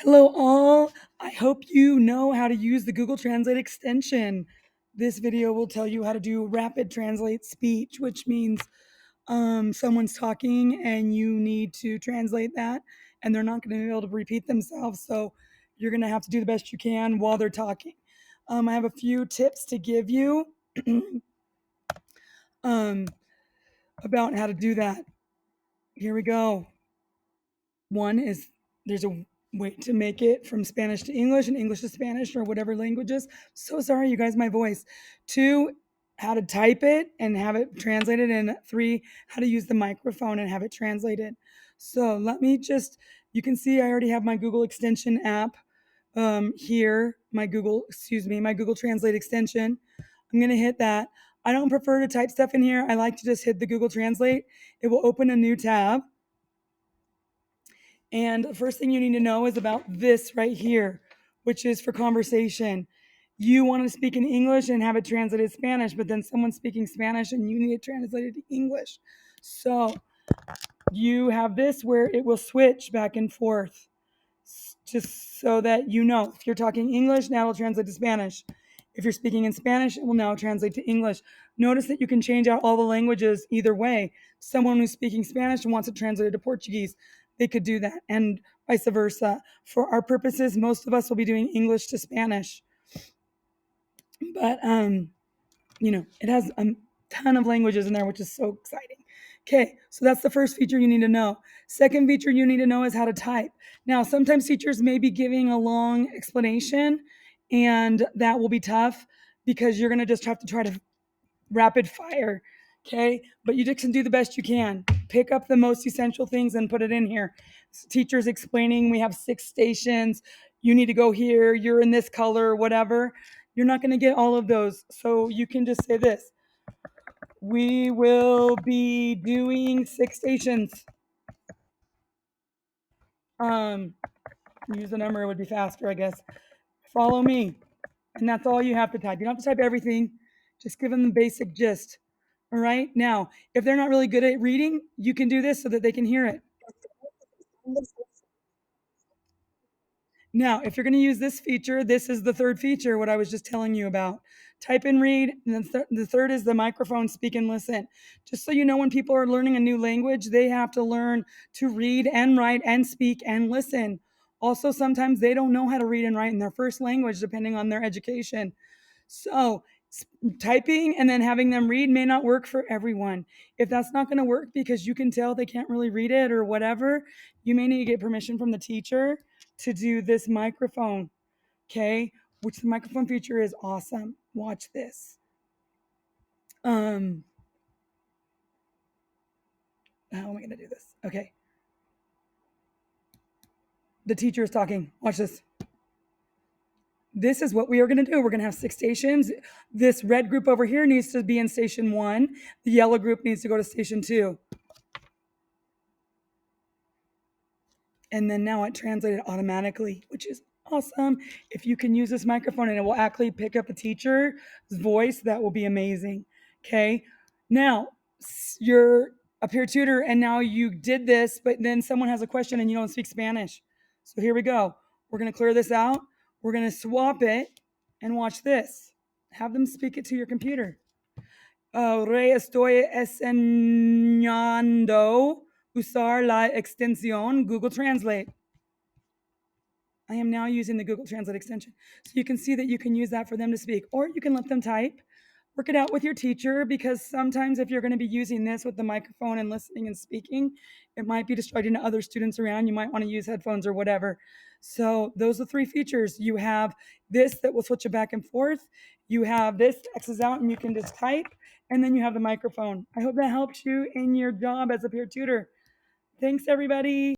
Hello, all. I hope you know how to use the Google Translate extension. This video will tell you how to do rapid translate speech, which means someone's talking and you need to translate that, and they're not going to be able to repeat themselves. So you're going to have to do the best you can while they're talking. I have a few tips to give you um, about how to do that. Here we go. One is there's a way to make it from Spanish to English and English to Spanish or whatever languages. So sorry, you guys, my voice. Two, how to type it and have it translated. And three, how to use the microphone and have it translated. So let me just, you can see I already have my Google extension app here, my Google Translate extension. I'm going to hit that. I don't prefer to type stuff in here. I like to just hit the Google Translate. It will open a new tab. And the first thing you need to know is about this right here, which is for conversation. You want to speak in English and have it translated Spanish, but then someone's speaking Spanish and you need it translated to English. So you have this where it will switch back and forth just so that you know if you're talking English, now it'll translate to Spanish. If you're speaking in Spanish, it will now translate to English. Notice that you can change out all the languages either way. Someone who's speaking Spanish and wants it translated to Portuguese, they could do that, and vice versa. For our purposes, most of us will be doing English to Spanish. But it has a ton of languages in there, which is so exciting. Okay, so that's the first feature you need to know. Second feature you need to know is how to type. Now, sometimes teachers may be giving a long explanation, and that will be tough because you're going to just have to try to rapid fire. Okay, but you just can do the best you can. Pick up the most essential things and put it in here. Teachers explaining we have 6 stations. You need to go here. You're in this color, whatever. You're not going to get all of those. So you can just say this: we will be doing 6 stations. Use a number, it would be faster, I guess. Follow me. And that's all you have to type. You don't have to type everything. Just give them the basic gist. All right. Now, if they're not really good at reading, you can do this so that they can hear it. Now, if you're going to use this feature, this is the third feature, what I was just telling you about. Type and read. And then the third is the microphone, speak and listen. Just so you know, when people are learning a new language, they have to learn to read and write and speak and listen. Also, sometimes they don't know how to read and write in their first language, depending on their education. So, typing and then having them read may not work for everyone. If that's not going to work because you can tell they can't really read it or whatever, you may need to get permission from the teacher to do this microphone, okay? Which the microphone feature is awesome. Watch this. How am I going to do this? Okay. The teacher is talking. Watch this. This is what we are going to do. We're going to have 6 stations. This red group over here needs to be in station 1. The yellow group needs to go to station 2. And then now it translated automatically, which is awesome. If you can use this microphone and it will actually pick up a teacher's voice, that will be amazing. Okay. Now you're a peer tutor and now you did this, but then someone has a question and you don't speak Spanish. So here we go. We're going to clear this out. We're going to swap it and watch this. Have them speak it to your computer. Re estoy enseñando usar la extensión Google Translate. I am now using the Google Translate extension. So you can see that you can use that for them to speak, or you can let them type. Work it out with your teacher, because sometimes if you're going to be using this with the microphone and listening and speaking, it might be distracting to other students around. You might want to use headphones or whatever. So those are 3 features. You have this that will switch it back and forth. You have this that X's out and you can just type. And then you have the microphone. I hope that helps you in your job as a peer tutor. Thanks, everybody.